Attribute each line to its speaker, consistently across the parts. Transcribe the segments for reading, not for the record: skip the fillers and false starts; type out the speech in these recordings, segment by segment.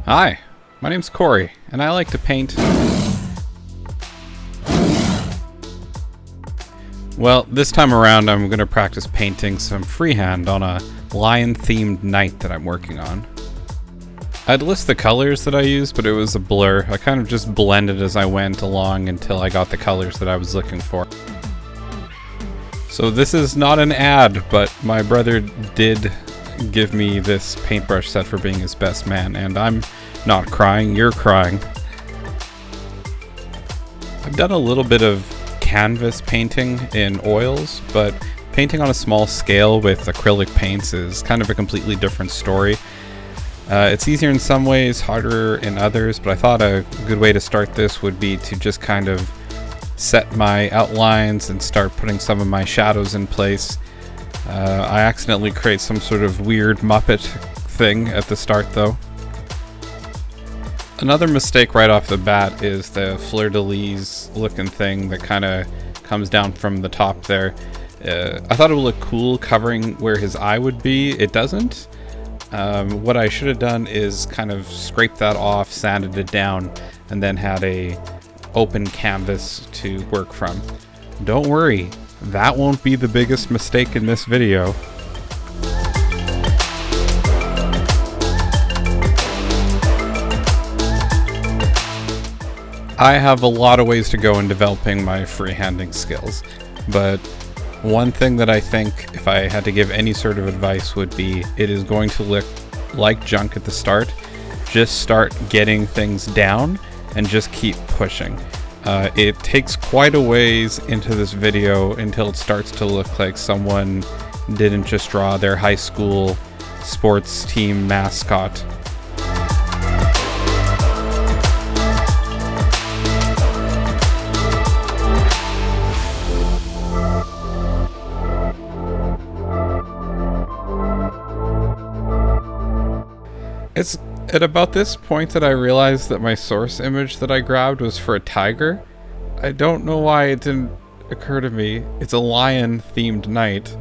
Speaker 1: Hi, my name's Corey, and I like to paint. Well, this time around I'm going to practice painting some freehand on a lion-themed knight that I'm working on. I'd list the colors that I used, but it was a blur. I kind of just blended as I went along until I got the colors that I was looking for. So this is not an ad, but my brother did give me this paintbrush set for being his best man, and I'm not crying, you're crying. I've done a little bit of canvas painting in oils, but painting on a small scale with acrylic paints is kind of a completely different story. It's easier in some ways, harder in others, but I thought a good way to start this would be to just kind of set my outlines and start putting some of my shadows in place. I accidentally create some sort of weird Muppet thing at the start though. Another mistake right off the bat is the fleur-de-lis looking thing that kind of comes down from the top there. I thought it would look cool covering where his eye would be. It doesn't. What I should have done is kind of scraped that off, sanded it down, and then had a open canvas to work from. Don't worry, that won't be the biggest mistake in this video. I have a lot of ways to go in developing my freehanding skills, but one thing that I think, if I had to give any sort of advice, would be it is going to look like junk at the start. Just start getting things down and just keep pushing. It takes quite a ways into this video until it starts to look like someone didn't just draw their high school sports team mascot. It's at about this point that I realized that my source image that I grabbed was for a tiger. I don't know why it didn't occur to me. It's a lion-themed knight.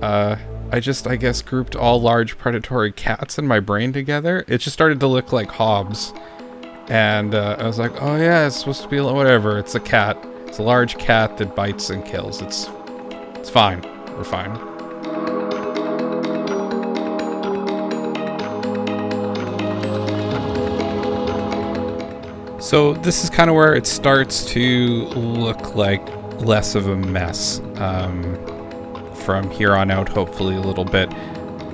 Speaker 1: I guess, grouped all large predatory cats in my brain together. It just started to look like Hobbes. And I was like, oh yeah, it's supposed to be whatever. It's a cat. It's a large cat that bites and kills. It's fine. We're fine. So this is kind of where it starts to look like less of a mess from here on out, hopefully a little bit.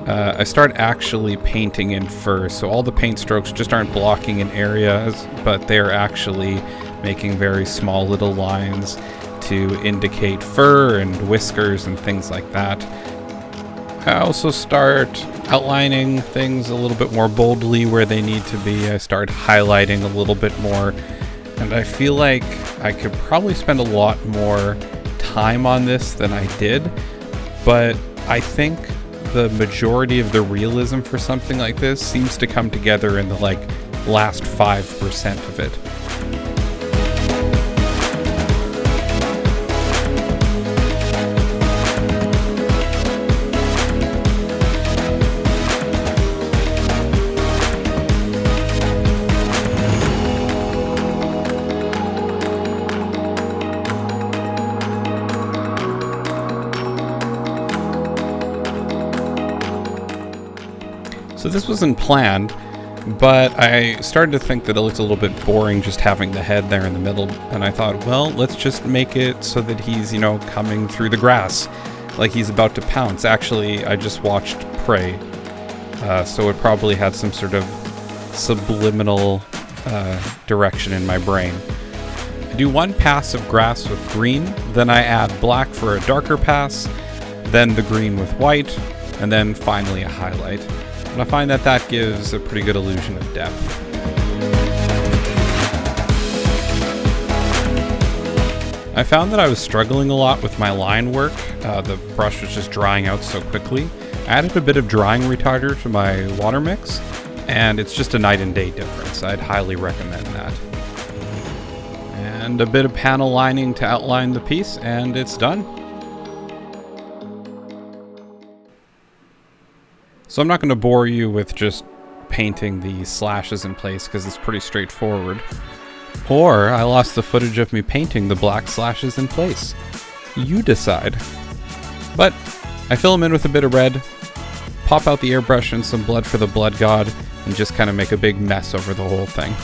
Speaker 1: I start actually painting in fur, so all the paint strokes just aren't blocking in areas, but they're actually making very small little lines to indicate fur and whiskers and things like that. I also start outlining things a little bit more boldly where they need to be. I start highlighting a little bit more, and I feel like I could probably spend a lot more time on this than I did, but I think the majority of the realism for something like this seems to come together in the last 5% of it. So this wasn't planned, but I started to think that it looked a little bit boring just having the head there in the middle, and I thought, well, let's just make it so that he's, coming through the grass, like he's about to pounce. Actually, I just watched Prey, so it probably had some sort of subliminal direction in my brain. I do one pass of grass with green, then I add black for a darker pass, then the green with white, and then finally a highlight. And I find that that gives a pretty good illusion of depth. I found that I was struggling a lot with my line work. The brush was just drying out so quickly. I added a bit of drying retarder to my water mix, and it's just a night and day difference. I'd highly recommend that. And a bit of panel lining to outline the piece, and it's done. So I'm not going to bore you with just painting the slashes in place because it's pretty straightforward. Or I lost the footage of me painting the black slashes in place. You decide. But I fill them in with a bit of red, pop out the airbrush and some blood for the blood god, and just kind of make a big mess over the whole thing.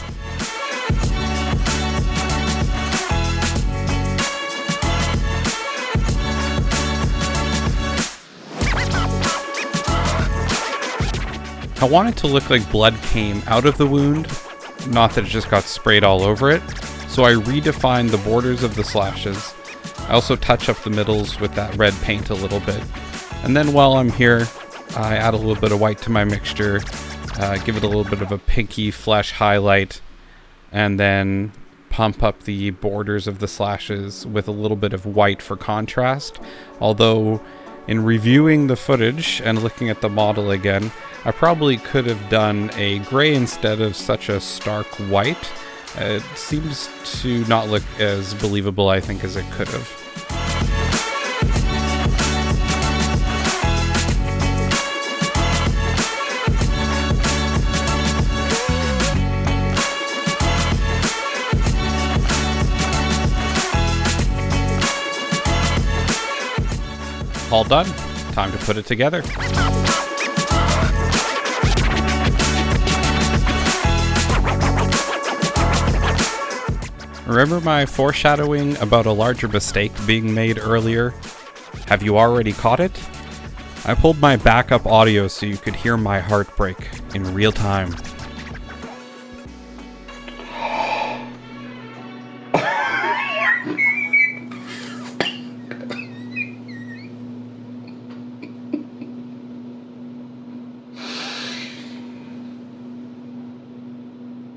Speaker 1: I want it to look like blood came out of the wound, not that it just got sprayed all over it, so I redefined the borders of the slashes. I also touch up the middles with that red paint a little bit. And then while I'm here, I add a little bit of white to my mixture, give it a little bit of a pinky flesh highlight, and then pump up the borders of the slashes with a little bit of white for contrast. Although, in reviewing the footage and looking at the model again, I probably could have done a gray instead of such a stark white. It seems to not look as believable, I think, as it could have. All done. Time to put it together. Remember my foreshadowing about a larger mistake being made earlier? Have you already caught it? I pulled my backup audio so you could hear my heart break in real time.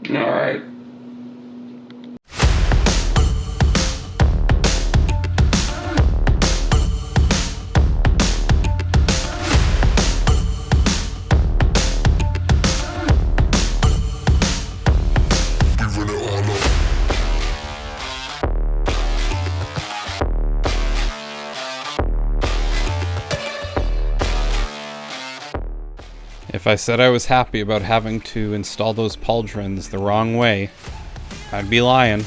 Speaker 2: All right.
Speaker 1: If I said I was happy about having to install those pauldrons the wrong way, I'd be lying.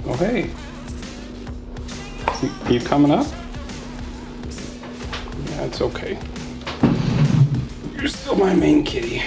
Speaker 2: Oh, hey. You coming up? Yeah, it's okay. You're still my main kitty.